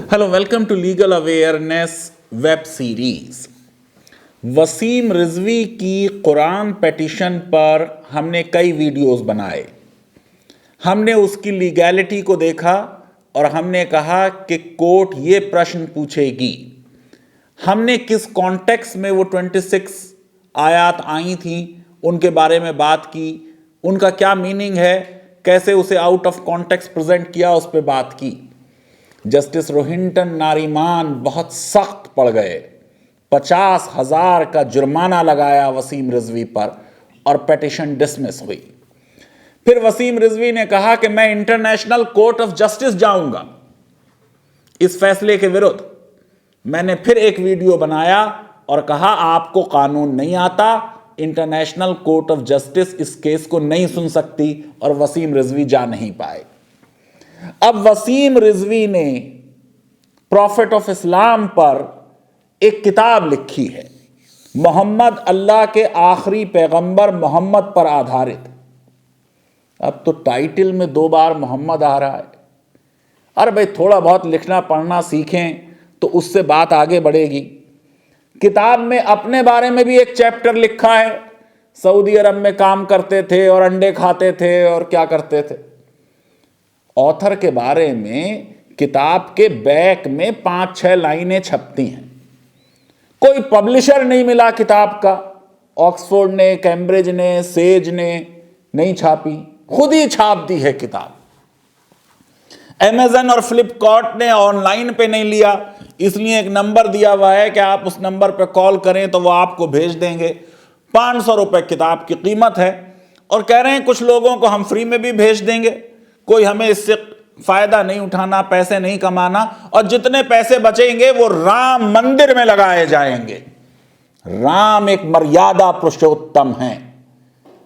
Hello, welcome to legal awareness web series. Waseem Rizvi की Quran petition पर हमने कई वीडियोस बनाए। हमने उसकी लीगैलिटी को देखा और हमने कहा कि कोर्ट ये प्रश्न पूछेगी। हमने किस कॉन्टेक्स्ट में वो 26 आयत आई थी उनके बारे में बात की, उनका क्या मीनिंग है, कैसे उसे आउट ऑफ कॉन्टेक्स्ट प्रेजेंट किया, उस पर बात की। जस्टिस रोहिंटन नारीमान बहुत सख्त पड़ गए, 50,000 का जुर्माना लगाया वसीम रिजवी पर और पेटिशन डिसमिस हुई। फिर वसीम रिजवी ने कहा कि मैं इंटरनेशनल कोर्ट ऑफ जस्टिस जाऊंगा इस फैसले के विरुद्ध। मैंने फिर एक वीडियो बनाया और कहा आपको कानून नहीं आता, इंटरनेशनल कोर्ट ऑफ जस्टिस इस केस को नहीं सुन सकती, और वसीम रिजवी जा नहीं पाए। अब वसीम रिजवी ने प्रॉफिट ऑफ इस्लाम पर एक किताब लिखी है, मोहम्मद अल्लाह के आखिरी पैगंबर मोहम्मद पर आधारित। अब तो टाइटल में 2 बार मोहम्मद आ रहा है। अरे भाई, थोड़ा बहुत लिखना पढ़ना सीखें तो उससे बात आगे बढ़ेगी। किताब में अपने बारे में भी एक चैप्टर लिखा है, सऊदी अरब में काम करते थे और अंडे खाते थे और क्या करते थे। ऑथर के बारे में किताब के बैक में 5-6 लाइनें छपती हैं। कोई पब्लिशर नहीं मिला किताब का, ऑक्सफोर्ड ने, कैम्ब्रिज ने, सेज ने नहीं छापी, खुद ही छाप दी है किताब। अमेज़न और फ्लिपकार्ट ने ऑनलाइन पे नहीं लिया, इसलिए एक नंबर दिया हुआ है कि आप उस नंबर पे कॉल करें तो वो आपको भेज देंगे। 500 रुपये किताब की कीमत है और कह रहे हैं कुछ लोगों को हम फ्री में भी भेज देंगे, कोई हमें इससे फायदा नहीं उठाना, पैसे नहीं कमाना, और जितने पैसे बचेंगे वो राम मंदिर में लगाए जाएंगे। राम एक मर्यादा पुरुषोत्तम है।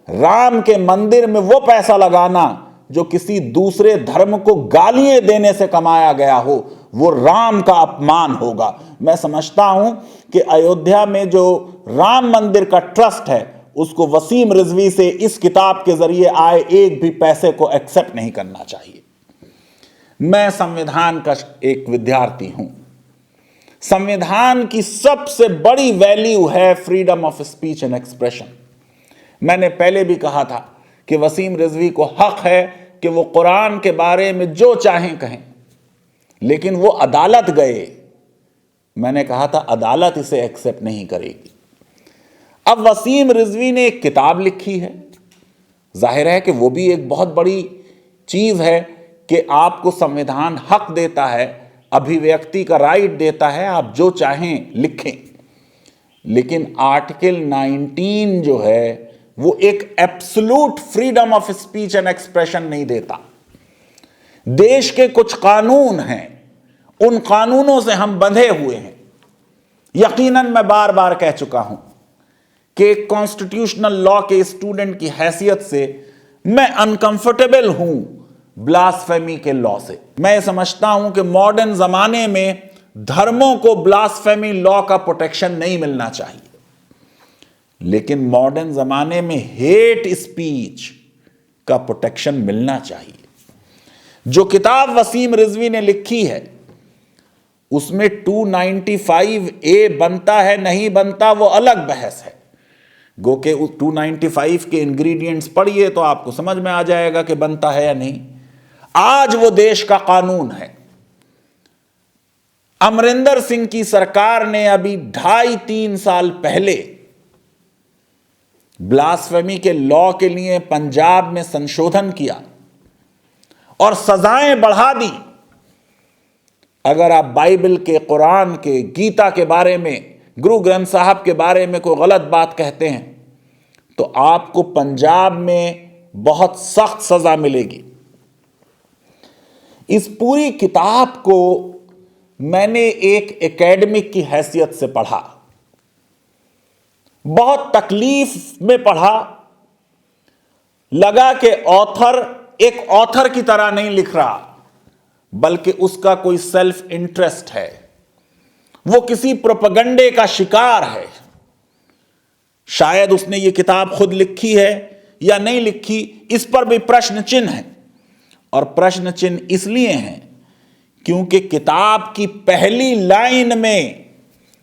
राम के मंदिर में वो पैसा लगाना जो किसी दूसरे धर्म को गालियां देने से कमाया गया हो, वो राम का अपमान होगा। मैं समझता हूं कि अयोध्या में जो राम मंदिर का ट्रस्ट है उसको वसीम रिजवी से इस किताब के जरिए आए एक भी पैसे को एक्सेप्ट नहीं करना चाहिए। मैं संविधान का एक विद्यार्थी हूं। संविधान की सबसे बड़ी वैल्यू है freedom of speech and expression. मैंने पहले भी कहा था कि वसीम रिजवी को हक है कि वो कुरान के बारे में जो चाहें कहें, लेकिन वो अदालत गए, मैंने कहा था अदालत इसे एक्सेप्ट नहीं करेगी। अब वसीम रिजवी ने एक किताब लिखी है, जाहिर है कि वो भी एक बहुत बड़ी चीज है कि आपको संविधान हक देता है, अभिव्यक्ति का राइट देता है, आप जो चाहें लिखें। लेकिन आर्टिकल 19 जो है वो एक absolute freedom of speech and expression नहीं देता। देश के कुछ कानून हैं, उन कानूनों से हम बंधे हुए हैं। यकीनन मैं बार बार कह चुका हूं कि एक कॉन्स्टिट्यूशनल लॉ के स्टूडेंट की हैसियत से मैं अनकंफर्टेबल हूं ब्लास्फेमी के लॉ से। मैं समझता हूं कि मॉडर्न जमाने में धर्मों को ब्लास्फेमी लॉ का प्रोटेक्शन नहीं मिलना चाहिए, लेकिन मॉडर्न जमाने में हेट स्पीच का प्रोटेक्शन मिलना चाहिए। जो किताब वसीम रिजवी ने लिखी है उसमें 295A बनता है नहीं बनता वो अलग बहस है। गो के 295 के इंग्रेडिएंट्स पढ़िए तो आपको समझ में आ जाएगा कि बनता है या नहीं। आज वो देश का कानून है। अमरिंदर सिंह की सरकार ने अभी 2.5-3 साल पहले ब्लास्फेमी के लॉ के लिए पंजाब में संशोधन किया और सजाएं बढ़ा दी। अगर आप बाइबल के, कुरान के, गीता के बारे में, गुरु ग्रंथ साहब के बारे में कोई गलत बात कहते हैं तो आपको पंजाब में बहुत सख्त सजा मिलेगी। इस पूरी किताब को मैंने एक एकेडमिक की हैसियत से पढ़ा, बहुत तकलीफ में पढ़ा। लगा कि ऑथर एक ऑथर की तरह नहीं लिख रहा, बल्कि उसका कोई सेल्फ इंटरेस्ट है, वो किसी प्रोपेगेंडे का शिकार है। शायद उसने ये किताब खुद लिखी है या नहीं लिखी, इस पर भी प्रश्न चिन्ह है। और प्रश्न चिन्ह इसलिए हैं क्योंकि किताब की पहली लाइन में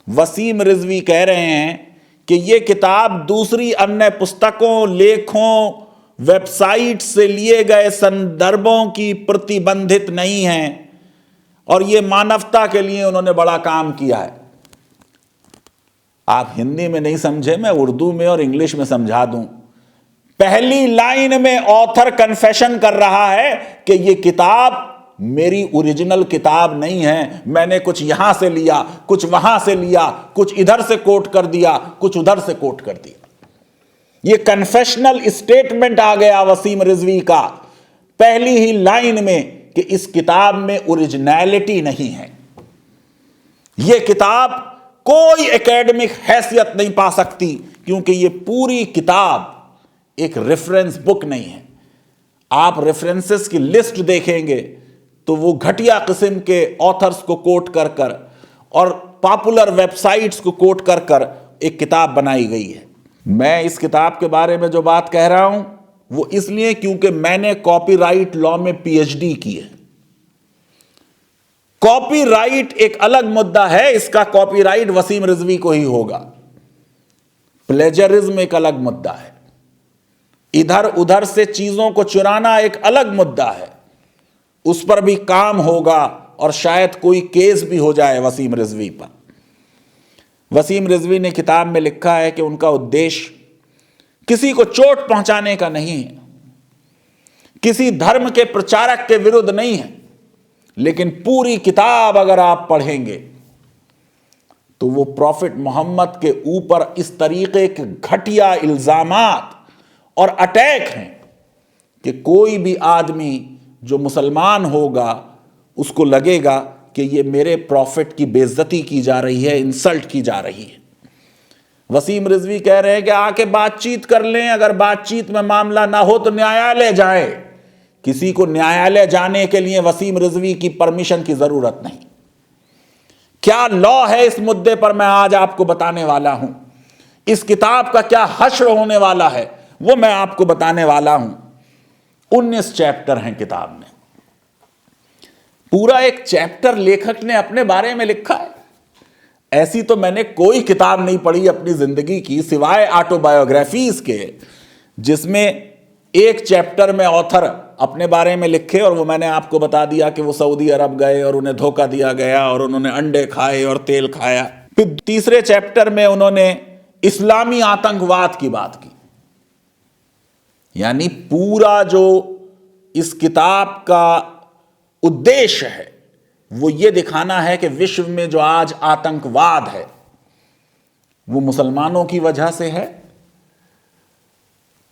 वसीम रिजवी कह रहे हैं कि यह किताब दूसरी अन्य पुस्तकों, लेखों, वेबसाइट से लिए गए संदर्भों की प्रतिबंधित नहीं है और यह मानवता के लिए उन्होंने बड़ा काम किया है। आप हिंदी में नहीं समझे, मैं उर्दू में और इंग्लिश में समझा दूं। पहली लाइन में ऑथर कन्फेशन कर रहा है कि यह किताब मेरी ओरिजिनल किताब नहीं है, मैंने कुछ यहां से लिया, कुछ वहां से लिया, कुछ इधर से कोट कर दिया, कुछ उधर से कोट कर दिया। यह कन्फेशनल स्टेटमेंट आ गया वसीम रिजवी का पहली ही लाइन में कि इस किताब में ओरिजिनलिटी नहीं है। यह किताब कोई एकेडमिक हैसियत नहीं पा सकती क्योंकि यह पूरी किताब एक रेफरेंस बुक नहीं है। आप रेफरेंसेस की लिस्ट देखेंगे तो वो घटिया किस्म के ऑथर्स को कोट कर कर और पॉपुलर वेबसाइट्स को कोट कर कर एक किताब बनाई गई है। मैं इस किताब के बारे में जो बात कह रहा हूं वो इसलिए क्योंकि मैंने कॉपीराइट लॉ में पीएचडी की है। कॉपीराइट एक अलग मुद्दा है, इसका कॉपीराइट वसीम रिजवी को ही होगा। प्लेजरिज्म एक अलग मुद्दा है, इधर उधर से चीजों को चुराना एक अलग मुद्दा है, उस पर भी काम होगा और शायद कोई केस भी हो जाए वसीम रिजवी पर। वसीम रिजवी ने किताब में लिखा है कि उनका उद्देश्य किसी को चोट पहुंचाने का नहीं है, किसी धर्म के प्रचारक के विरुद्ध नहीं है, लेकिन पूरी किताब अगर आप पढ़ेंगे तो वो प्रॉफिट मोहम्मद के ऊपर इस तरीके के घटिया इल्जामात और अटैक हैं कि कोई भी आदमी जो मुसलमान होगा उसको लगेगा कि ये मेरे प्रॉफिट की बेइज्जती की जा रही है, इंसल्ट की जा रही है। वसीम रिजवी कह रहे हैं कि आके बातचीत कर लें, अगर बातचीत में मामला ना हो तो न्यायालय जाए। किसी को न्यायालय जाने के लिए वसीम रिजवी की परमिशन की जरूरत नहीं। क्या लॉ है इस मुद्दे पर मैं आज आपको बताने वाला हूं। इस किताब का क्या हश्र होने वाला है वो मैं आपको बताने वाला हूं। 19 चैप्टर हैं किताब में, पूरा एक चैप्टर लेखक ने अपने बारे में लिखा है। ऐसी तो मैंने कोई किताब नहीं पढ़ी अपनी जिंदगी की सिवाय ऑटोबायोग्राफीज के जिसमें एक चैप्टर में ऑथर अपने बारे में लिखे और वो मैंने आपको बता दिया कि वो सऊदी अरब गए और उन्हें धोखा दिया गया और उन्होंने अंडे खाए और तेल खाया। फिर तीसरे चैप्टर में उन्होंने इस्लामी आतंकवाद की बात की। यानी पूरा जो इस किताब का उद्देश्य है वो ये दिखाना है कि विश्व में जो आज आतंकवाद है वो मुसलमानों की वजह से है,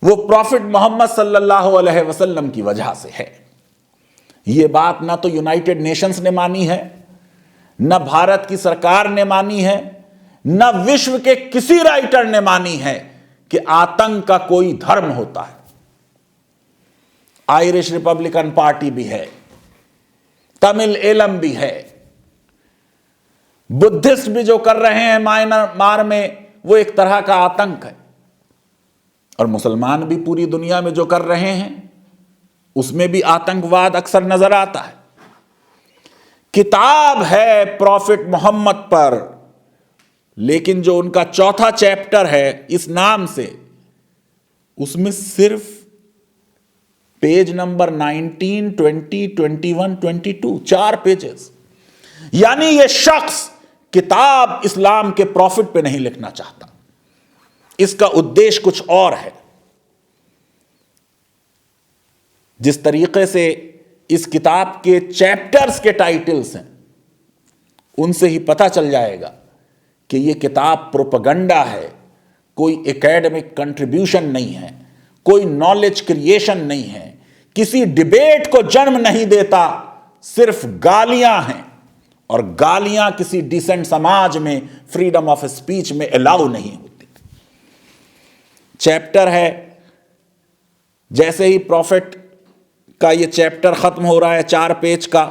वो प्रॉफिट मोहम्मद सल्लल्लाहु अलैहि वसल्लम की वजह से है। ये बात ना तो यूनाइटेड नेशंस ने मानी है, न भारत की सरकार ने मानी है, न विश्व के किसी राइटर ने मानी है कि आतंक का कोई धर्म होता है। आयरिश रिपब्लिकन पार्टी भी है, तमिल एलम भी है, बुद्धिस्ट भी जो कर रहे हैं म्यांमार में वो एक तरह का आतंक है, और मुसलमान भी पूरी दुनिया में जो कर रहे हैं उसमें भी आतंकवाद अक्सर नजर आता है। किताब है प्रॉफिट मोहम्मद पर, लेकिन जो उनका चौथा चैप्टर है इस नाम से, उसमें सिर्फ पेज नंबर 19, 20, 21, 22 4 पेजेस। यानी यह शख्स किताब इस्लाम के प्रॉफिट पे नहीं लिखना चाहता, इसका उद्देश्य कुछ और है। जिस तरीके से इस किताब के चैप्टर्स के टाइटल्स हैं उनसे ही पता चल जाएगा कि यह किताब प्रोपेगेंडा है, कोई एकेडमिक कंट्रीब्यूशन नहीं है, कोई नॉलेज क्रिएशन नहीं है, किसी डिबेट को जन्म नहीं देता, सिर्फ गालियां हैं, और गालियां किसी डिसेंट समाज में फ्रीडम ऑफ स्पीच में अलाउ नहीं होती। चैप्टर है, जैसे ही प्रॉफिट का ये चैप्टर खत्म हो रहा है 4 पेज का,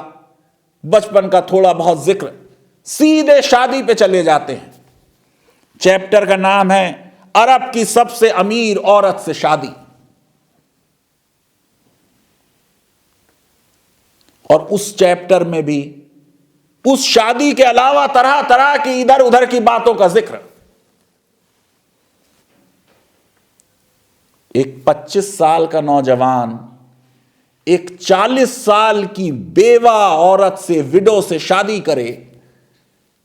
बचपन का थोड़ा बहुत जिक्र, सीधे शादी पे चले जाते हैं। चैप्टर का नाम है अरब की सबसे अमीर औरत से शादी, और उस चैप्टर में भी उस शादी के अलावा तरह तरह की इधर उधर की बातों का जिक्र। एक 25 साल का नौजवान एक 40 साल की बेवा औरत से, विडो से शादी करे,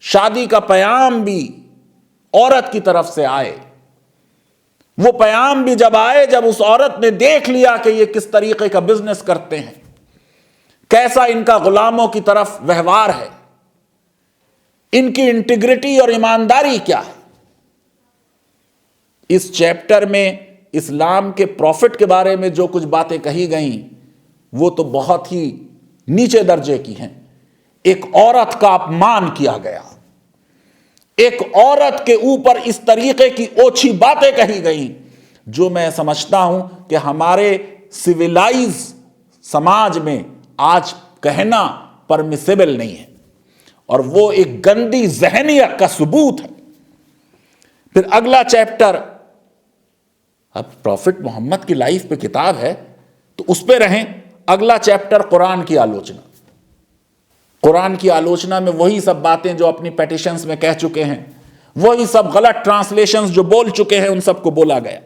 शादी का पैगाम भी औरत की तरफ से आए। वो पैगाम भी जब आए, जब उस औरत ने देख लिया कि ये किस तरीके का बिजनेस करते हैं, कैसा इनका गुलामों की तरफ व्यवहार है, इनकी इंटीग्रिटी और ईमानदारी क्या है। इस चैप्टर में इस्लाम के प्रॉफिट के बारे में जो कुछ बातें कही गई वो तो बहुत ही नीचे दर्जे की हैं। एक औरत का अपमान किया गया, एक औरत के ऊपर इस तरीके की ओछी बातें कही गई जो मैं समझता हूं कि हमारे सिविलाइज समाज में आज कहना परमिसिबल नहीं है, और वो एक गंदी जहनियत का सबूत है। फिर अगला चैप्टर, अब प्रॉफिट मोहम्मद की लाइफ पे किताब है तो उस पे रहें। अगला चैप्टर कुरान की आलोचना। कुरान की आलोचना में वही सब बातें जो अपनी पेटिशंस में कह चुके हैं, वही सब गलत ट्रांसलेशंस जो बोल चुके हैं, उन सबको बोला गया।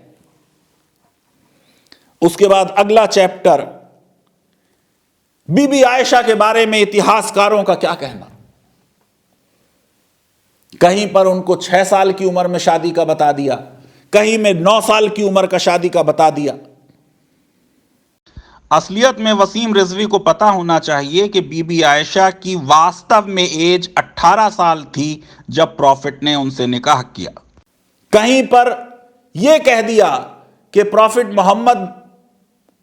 उसके बाद अगला चैप्टर, बीबी आयशा के बारे में इतिहासकारों का क्या कहना। कहीं पर उनको 6 साल की उम्र में शादी का बता दिया, कहीं में 9 साल की उम्र का शादी का बता दिया। असलियत में वसीम रिजवी को पता होना चाहिए कि बीबी आयशा की वास्तव में एज 18 साल थी जब प्रॉफिट ने उनसे निकाह किया। कहीं पर यह कह दिया कि प्रॉफिट मोहम्मद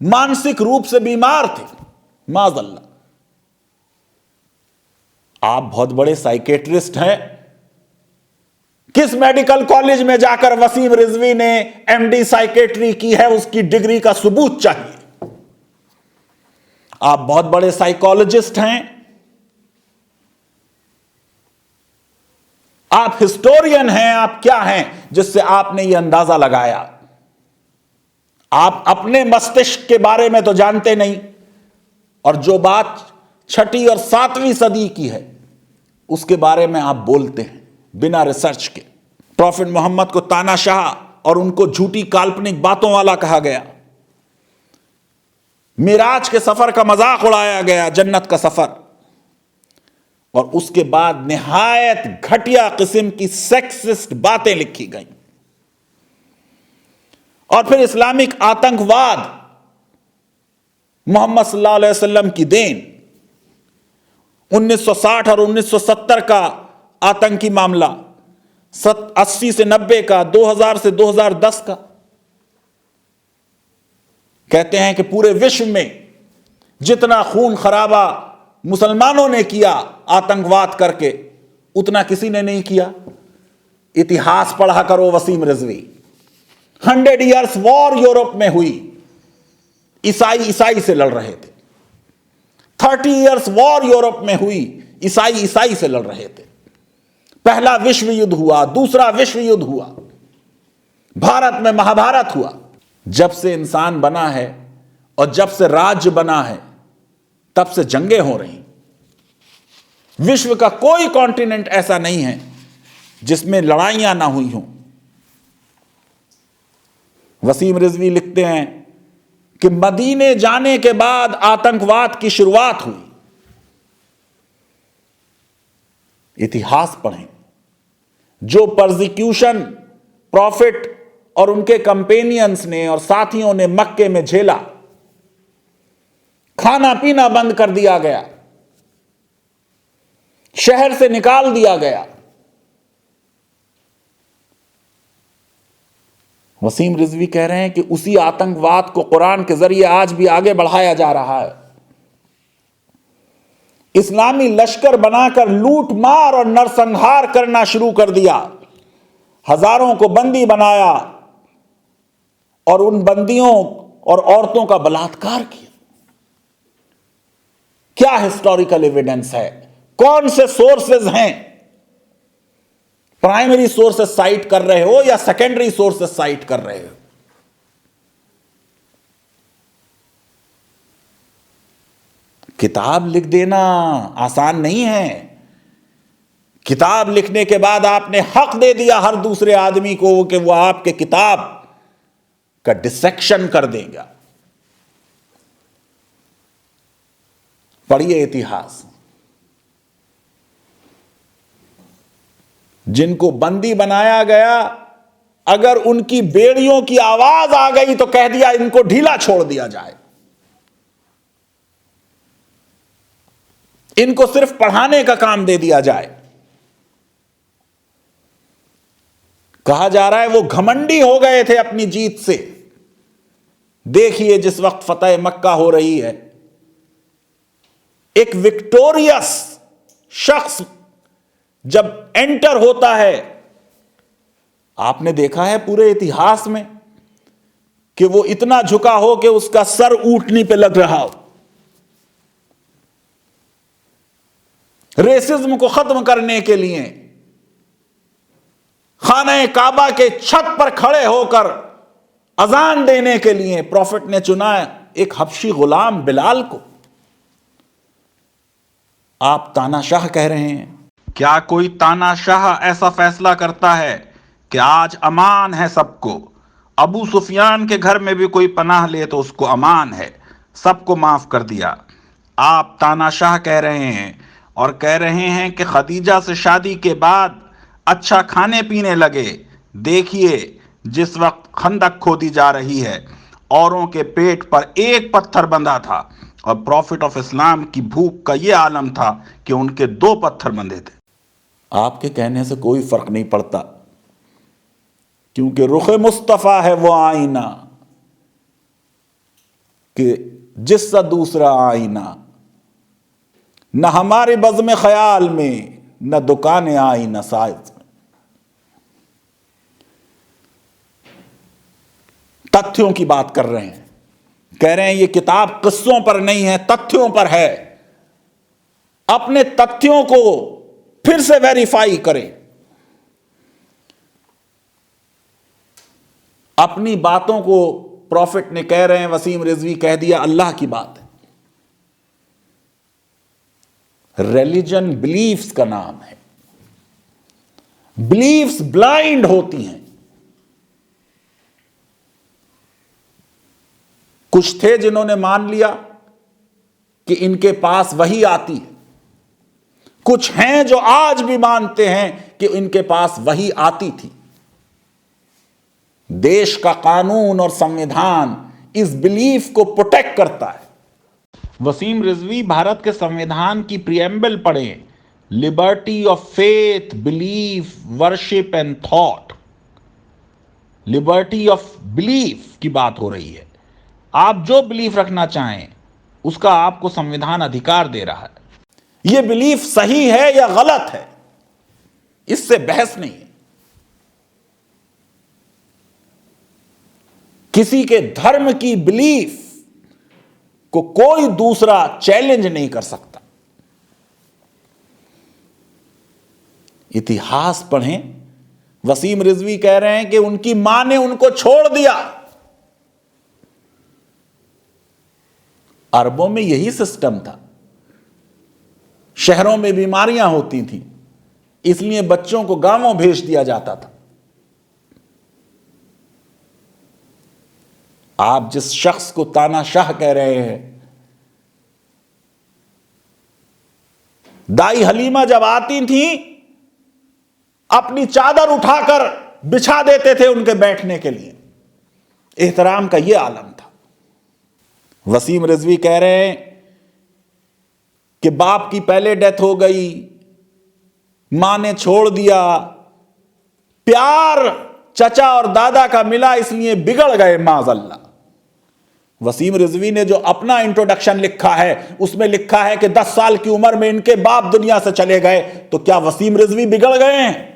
मानसिक रूप से बीमार थे, माज़अल्लाह। आप बहुत बड़े साइकेट्रिस्ट हैं, किस मेडिकल कॉलेज में जाकर वसीम रिजवी ने एमडी साइकेट्री की है उसकी डिग्री का सबूत चाहिए। आप बहुत बड़े साइकोलॉजिस्ट हैं, आप हिस्टोरियन हैं, आप क्या हैं जिससे आपने यह अंदाजा लगाया। आप अपने मस्तिष्क के बारे में तो जानते नहीं, और जो बात 6वीं और 7वीं सदी की है उसके बारे में आप बोलते हैं बिना रिसर्च के। प्रॉफिट मोहम्मद को तानाशाह और उनको झूठी काल्पनिक बातों वाला कहा गया। मिराज के सफर का मजाक उड़ाया गया, जन्नत का सफर। और उसके बाद निहायत घटिया किस्म की सेक्सिस्ट बातें लिखी गई। और फिर इस्लामिक आतंकवाद मोहम्मद सल्लल्लाहु अलैहि वसल्लम की देन, 1960 और 1970 का आतंकी मामला, 80 से 90 का, 2000 से 2010 का। कहते हैं कि पूरे विश्व में जितना खून खराबा मुसलमानों ने किया आतंकवाद करके, उतना किसी ने नहीं किया। इतिहास पढ़ा करो Waseem Rizvi. 100 years war Europe में हुई, ईसाई से लड़ रहे थे। 30 ईयर्स वॉर यूरोप में हुई, ईसाई से लड़ रहे थे। पहला विश्व युद्ध हुआ, दूसरा विश्व युद्ध हुआ, भारत में महाभारत हुआ। जब से इंसान बना है और जब से राज्य बना है तब से जंगें हो रही। विश्व का कोई कॉन्टिनेंट ऐसा नहीं है जिसमें लड़ाइयां ना हुई हों। वसीम रिजवी लिखते हैं कि मदीने जाने के बाद आतंकवाद की शुरुआत हुई। इतिहास पढ़ें। जो परसिक्यूशन प्रॉफिट और उनके कंपेनियंस ने और साथियों ने मक्के में झेला, खाना पीना बंद कर दिया गया, शहर से निकाल दिया गया। वसीम रिजवी कह रहे हैं कि उसी आतंकवाद को कुरान के जरिए आज भी आगे बढ़ाया जा रहा है। इस्लामी लश्कर बनाकर लूट मार और नरसंहार करना शुरू कर दिया। हजारों को बंदी बनाया और उन बंदियों और औरतों का बलात्कार किया। क्या हिस्टोरिकल एविडेंस है? कौन से सोर्सेज हैं? प्राइमरी सोर्सेज साइट कर रहे हो या सेकेंडरी सोर्सेज साइट कर रहे हो? किताब लिख देना आसान नहीं है। किताब लिखने के बाद आपने हक दे दिया हर दूसरे आदमी को कि वो आपके किताब का डिसेक्शन कर देगा। पढ़िए इतिहास। जिनको बंदी बनाया गया, अगर उनकी बेड़ियों की आवाज आ गई तो कह दिया इनको ढीला छोड़ दिया जाए, इनको सिर्फ पढ़ाने का काम दे दिया जाए। कहा जा रहा है वो घमंडी हो गए थे अपनी जीत से। देखिए जिस वक्त फतेह मक्का हो रही है, एक विक्टोरियस शख्स जब एंटर होता है, आपने देखा है पूरे इतिहास में कि वो इतना झुका हो कि उसका सर ऊंटनी पे लग रहा हो। रेसिज्म को खत्म करने के लिए खाने काबा के छत पर खड़े होकर अजान देने के लिए प्रॉफिट ने चुना एक हबशी गुलाम बिलाल को। आप तानाशाह कह रहे हैं। क्या कोई तानाशाह ऐसा फैसला करता है कि आज अमान है सबको? अबू सुफियान के घर में भी कोई पनाह ले तो उसको अमान है, सबको माफ कर दिया। आप तानाशाह कह रहे हैं और कह रहे हैं कि खदीजा से शादी के बाद अच्छा खाने पीने लगे। देखिए जिस वक्त खंदक खोदी जा रही है, औरों के पेट पर एक पत्थर बंधा था और प्रॉफिट ऑफ इस्लाम की भूख का यह आलम था कि उनके 2 पत्थर बंधे थे। आपके कहने से कोई फर्क नहीं पड़ता, क्योंकि रुख मुस्तफा है वो आईना कि जिससा दूसरा आईना, न हमारे बज़्म ख्याल में न दुकानें आई न साइज में। तथ्यों की बात कर रहे हैं, कह रहे हैं ये किताब किस्सों पर नहीं है, तथ्यों पर है। अपने तथ्यों को फिर से वेरीफाई करें, अपनी बातों को। प्रॉफिट ने कह रहे हैं, वसीम रिजवी कह दिया अल्लाह की बात है। रिलीजन बिलीफ्स का नाम है, बिलीफ्स ब्लाइंड होती हैं। कुछ थे जिन्होंने मान लिया कि इनके पास वही आती है, कुछ हैं जो आज भी मानते हैं कि इनके पास वही आती थी। देश का कानून और संविधान इस बिलीफ को प्रोटेक्ट करता है। वसीम रिजवी भारत के संविधान की प्रीएम्बल पढ़ें, liberty of faith, belief, worship and thought. Liberty of belief की बात हो रही है। आप जो बिलीफ रखना चाहें उसका आपको संविधान अधिकार दे रहा है। यह बिलीफ सही है या गलत है, इससे बहस नहीं है। किसी के धर्म की बिलीफ को कोई दूसरा चैलेंज नहीं कर सकता। इतिहास पढ़ें। वसीम रिजवी कह रहे हैं कि उनकी मां ने उनको छोड़ दिया। अरबों में यही सिस्टम था। शहरों में बीमारियां होती थीं, इसलिए बच्चों को गांवों भेज दिया जाता था। आप जिस शख्स को तानाशाह कह रहे हैं, दाई हलीमा जब आती थी अपनी चादर उठाकर बिछा देते थे उनके बैठने के लिए। एहतराम का यह आलम था। वसीम रिजवी कह रहे हैं कि बाप की पहले डेथ हो गई, मां ने छोड़ दिया, प्यार चचा और दादा का मिला इसलिए बिगड़ गए माज़अल्लाह। वसीम रिजवी ने जो अपना इंट्रोडक्शन लिखा है उसमें लिखा है कि 10 साल की उम्र में इनके बाप दुनिया से चले गए। तो क्या वसीम रिजवी बिगड़ गए हैं?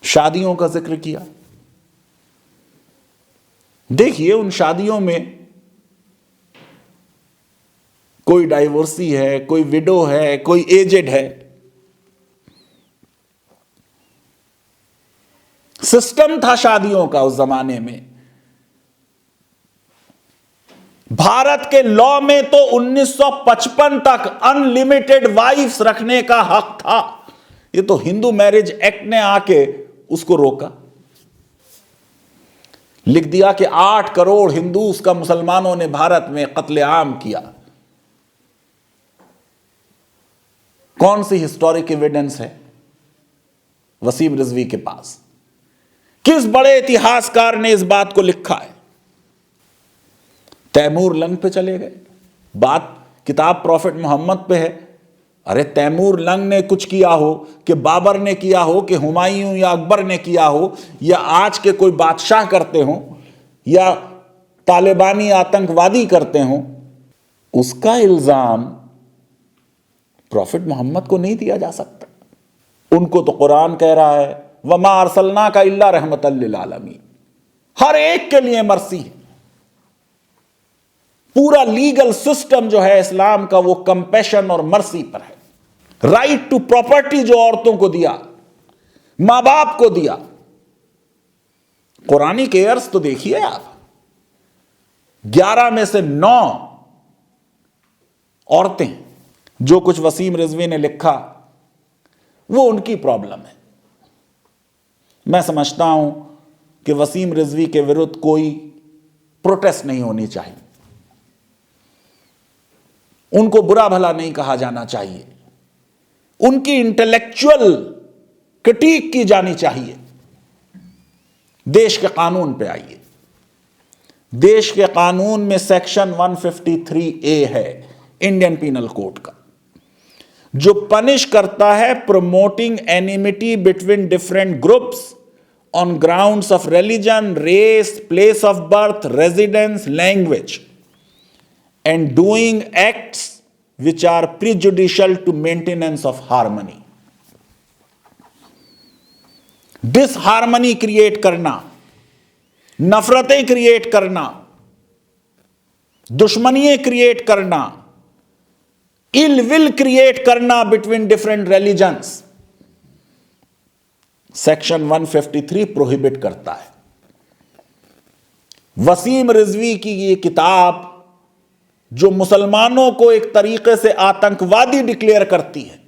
शादियों का जिक्र किया। देखिए उन शादियों में कोई डाइवोर्सी है, कोई विडो है, कोई एजेड है। सिस्टम था शादियों का उस जमाने में। भारत के लॉ में तो 1955 तक अनलिमिटेड वाइफ्स रखने का हक था। ये तो हिंदू मैरिज एक्ट ने आके उसको रोका, लिख दिया कि 8 करोड़ हिंदूस का मुसलमानों ने भारत में कत्लेआम किया। कौन सी हिस्टोरिक एविडेंस है वसीम रिजवी के पास? किस बड़े इतिहासकार ने इस बात को लिखा है? तैमूर लंग पे चले गए, बात किताब प्रॉफिट मोहम्मद पे है। अरे तैमूर लंग ने कुछ किया हो, कि बाबर ने किया हो, कि हुमायूं या अकबर ने किया हो, या आज के कोई बादशाह करते हो, या तालिबानी आतंकवादी करते हो, उसका इल्जाम प्रॉफिट मोहम्मद को नहीं दिया जा सकता। उनको तो कुरान कह रहा है वमा अरसलना का इल्ला रहमतल लिल आलमीन, हर एक के लिए मर्सी है। पूरा लीगल सिस्टम जो है इस्लाम का वो कंपैशन और मर्सी पर है। राइट टू प्रॉपर्टी जो औरतों को दिया, मां बाप को दिया, कुरानी केयर्स तो देखिए आप, 11 में से 9 औरतें। जो कुछ वसीम रिजवी ने लिखा वो उनकी प्रॉब्लम है। मैं समझता हूं कि वसीम रिजवी के विरुद्ध कोई प्रोटेस्ट नहीं होनी चाहिए, उनको बुरा भला नहीं कहा जाना चाहिए, उनकी इंटेलेक्चुअल क्रिटिक की जानी चाहिए। देश के कानून पे आइए। देश के कानून में सेक्शन 153A है इंडियन पीनल कोड का, जो पनिश करता है promoting enmity between different groups on grounds of religion, race, place of birth, residence, language and doing acts which are prejudicial to maintenance of harmony. Disharmony create करना, नफरतें create करना, दुश्मनियां create करना, ill will create करना between different religions, section 153 prohibit करता है। वसीम रिजवी की ये किताब जो मुसलमानों को एक तरीके से आतंकवादी डिक्लेयर करती है,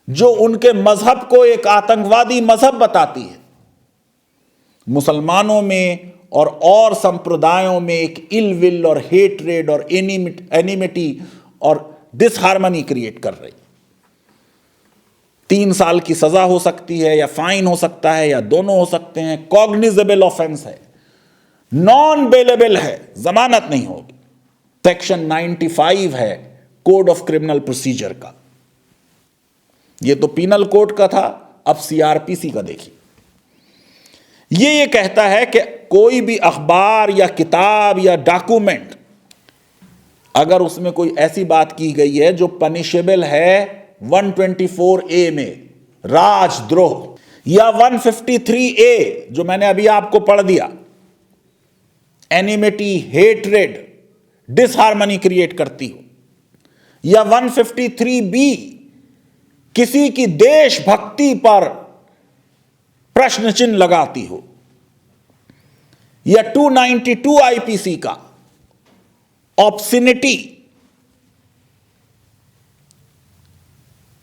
जो उनके मजहब को एक आतंकवादी मजहब बताती है, मुसलमानों में और संप्रदायों में एक इल विल और हेट्रेड और एनिमिटी और डिसहार्मनी क्रिएट कर रही। 3 साल की सजा हो सकती है, या फाइन हो सकता है, या दोनों हो सकते हैं। कॉग्निजेबल ऑफेंस है, नॉन बेलेबल है, जमानत नहीं होगी। सेक्शन 95 है कोड ऑफ क्रिमिनल प्रोसीजर का। ये तो पीनल कोड का था, अब सीआरपीसी का देखिए। ये कहता है कि कोई भी अखबार या किताब या डॉक्यूमेंट, अगर उसमें कोई ऐसी बात की गई है जो पनिशेबल है 124A में, राजद्रोह, या 153A जो मैंने अभी आपको पढ़ दिया, एनिमिटी, हेट्रेड, डिसहार्मनी क्रिएट करती हो, या 153B किसी की देशभक्ति पर प्रश्न चिन्ह लगाती हो, या 292 आईपीसी का ऑब्सिनिटी,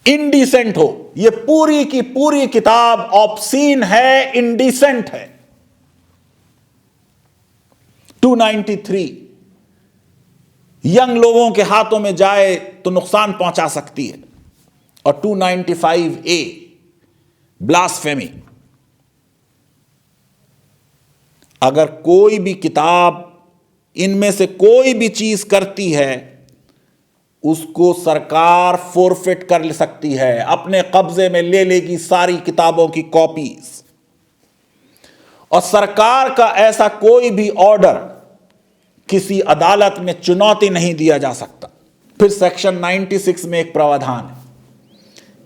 इंडिसेंट हो। यह पूरी की पूरी किताब ऑब्सीन है, इंडिसेंट है। 293 यंग लोगों के हाथों में जाए तो नुकसान पहुंचा सकती है, और 295A ब्लास्फेमी। अगर कोई भी किताब इनमें से कोई भी चीज करती है, उसको सरकार फोरफिट कर सकती है, अपने कब्जे में ले लेगी सारी किताबों की कॉपीज, और सरकार का ऐसा कोई भी ऑर्डर किसी अदालत में चुनौती नहीं दिया जा सकता। फिर सेक्शन 96 में एक प्रावधान है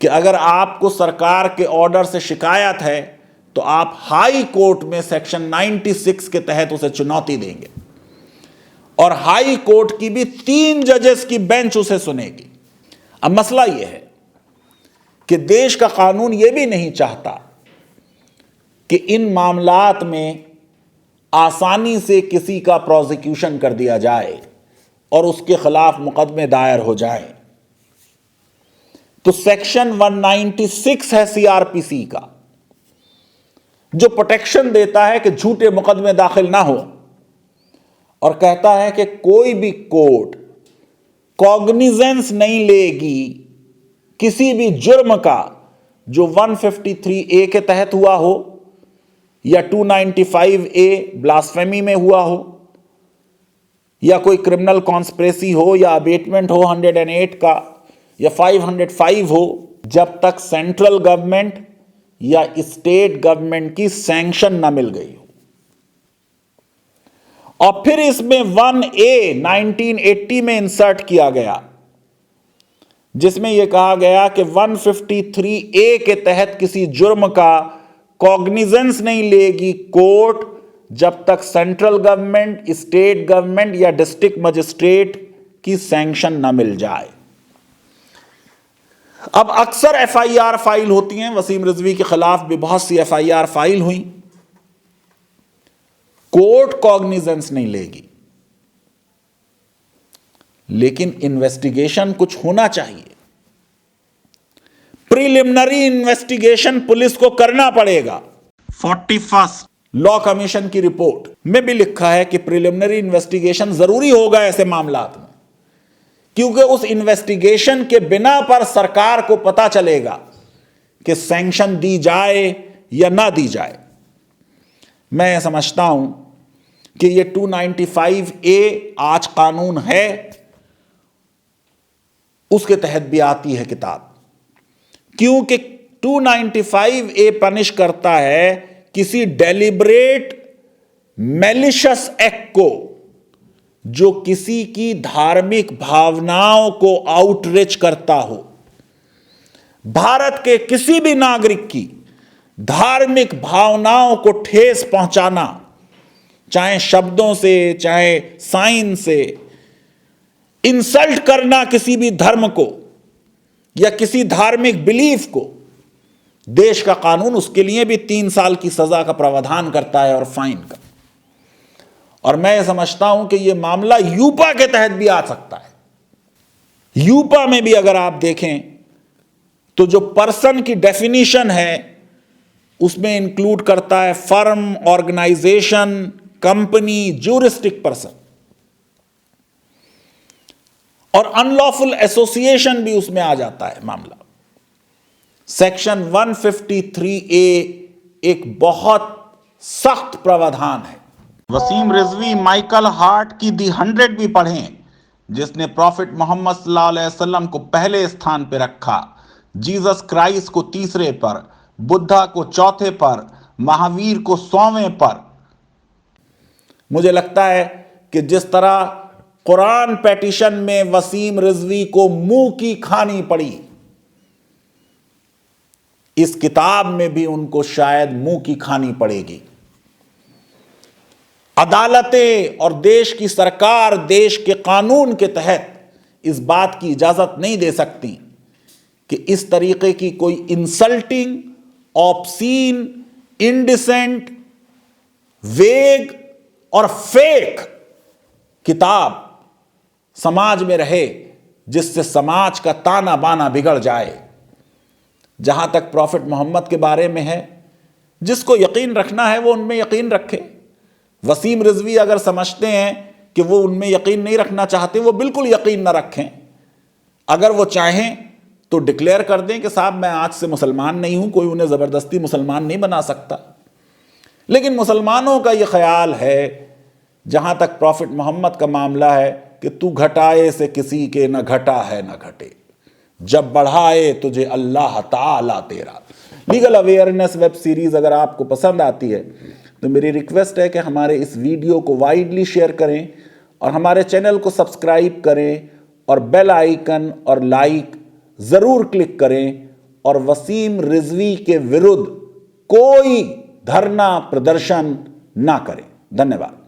कि अगर आपको सरकार के ऑर्डर से शिकायत है तो आप हाई कोर्ट में सेक्शन 96 के तहत उसे चुनौती देंगे, और हाई कोर्ट की भी 3 जजेस की बेंच उसे सुनेगी। अब मसला यह है कि देश का कानून यह भी नहीं चाहता कि इन मामलात में आसानी से किसी का प्रोसिक्यूशन कर दिया जाए और उसके खिलाफ मुकदमे दायर हो जाए। तो सेक्शन 196 है सीआरपीसी का, जो प्रोटेक्शन देता है कि झूठे मुकदमे दाखिल ना हो, और कहता है कि कोई भी कोर्ट कॉग्निजेंस नहीं लेगी किसी भी जुर्म का जो 153A के तहत हुआ हो या 295A ब्लास्फेमी में हुआ हो या कोई क्रिमिनल कॉन्स्पिरेसी हो या अबेटमेंट हो 108 का या 505 हो, जब तक सेंट्रल गवर्नमेंट या स्टेट गवर्नमेंट की सैंक्शन ना मिल गई हो। और फिर इसमें 1A 1980 में इंसर्ट किया गया, जिसमें यह कहा गया कि 153A के तहत किसी जुर्म का कॉग्निजेंस नहीं लेगी कोर्ट जब तक सेंट्रल गवर्नमेंट, स्टेट गवर्नमेंट या डिस्ट्रिक्ट मजिस्ट्रेट की सैंक्शन ना मिल जाए। अब अक्सर एफआईआर फाइल होती हैं, वसीम रिजवी के खिलाफ भी बहुत सी एफआईआर फाइल हुई, कोर्ट कॉग्निजेंस नहीं लेगी, लेकिन इन्वेस्टिगेशन कुछ होना चाहिए। प्रिलिमिनरी इन्वेस्टिगेशन पुलिस को करना पड़ेगा। 41 लॉ कमीशन की रिपोर्ट में भी लिखा है कि प्रिलिमिनरी इन्वेस्टिगेशन जरूरी होगा ऐसे मामलात में, क्योंकि उस इन्वेस्टिगेशन के बिना पर सरकार को पता चलेगा कि सैंक्शन दी जाए या ना दी जाए। मैं समझता हूं कि ये 295A आज कानून है, उसके तहत भी आती है किताब, क्योंकि 295A पनिश करता है किसी डेलिब्रेट मैलिशियस एक्ट को जो किसी की धार्मिक भावनाओं को आउटरीच करता हो। भारत के किसी भी नागरिक की धार्मिक भावनाओं को ठेस पहुंचाना, चाहे शब्दों से चाहे साइन से, इंसल्ट करना किसी भी धर्म को या किसी धार्मिक बिलीफ को, देश का कानून उसके लिए भी 3 साल की सजा का प्रावधान करता है और फाइन का। और मैं समझता हूं कि यह मामला यूपा के तहत भी आ सकता है। यूपा में भी अगर आप देखें तो जो पर्सन की डेफिनेशन है उसमें इंक्लूड करता है firm, organisation, company, juristic person, और अनलॉफुल एसोसिएशन भी उसमें आ जाता है मामला। सेक्शन 153A एक बहुत सख्त प्रावधान है। वसीम रिजवी माइकल हार्ट की दी 100 भी पढ़ें, जिसने प्रॉफिट मोहम्मद सल्लल्लाहु अलैहि वसल्लम को पहले स्थान पर रखा, जीसस क्राइस्ट को 3रे पर, बुद्धा को 4थे पर, महावीर को 100वें पर। मुझे लगता है कि जिस तरह कुरान पेटिशन में वसीम रिजवी को मुंह की खानी पड़ी, इस किताब में भी उनको शायद मुंह की खानी पड़ेगी। अदालतें और देश की सरकार देश के कानून के तहत इस बात की इजाजत नहीं दे सकती कि इस तरीके की कोई इंसल्टिंग, ऑब्सीन, इंडिसेंट, वेग और फेक किताब समाज में रहे, जिससे समाज का ताना बाना बिगड़ जाए। जहां तक प्रॉफिट मोहम्मद के बारे में है, जिसको यकीन रखना है वो उनमें यकीन रखे। वसीम रिजवी अगर समझते हैं कि वो उनमें यकीन नहीं रखना चाहते, वो बिल्कुल यकीन ना रखें। अगर वो चाहें तो डिक्लेयर कर दें कि साहब मैं आज से मुसलमान नहीं हूं, कोई उन्हें ज़बरदस्ती मुसलमान नहीं बना सकता। लेकिन मुसलमानों का ये ख्याल है, जहां तक प्रॉफिट मोहम्मद का मामला है, कि तू घटाए से किसी के न घटा है न घटे, जब बढ़ाए तुझे अल्लाह ताला तेरा। लीगल अवेयरनेस वेब सीरीज़ अगर आपको पसंद आती है तो मेरी रिक्वेस्ट है कि हमारे इस वीडियो को वाइडली शेयर करें और हमारे चैनल को सब्सक्राइब करें और बेल आइकन और लाइक ज़रूर क्लिक करें, और वसीम रिजवी के विरुद्ध कोई धरना प्रदर्शन ना करें। धन्यवाद।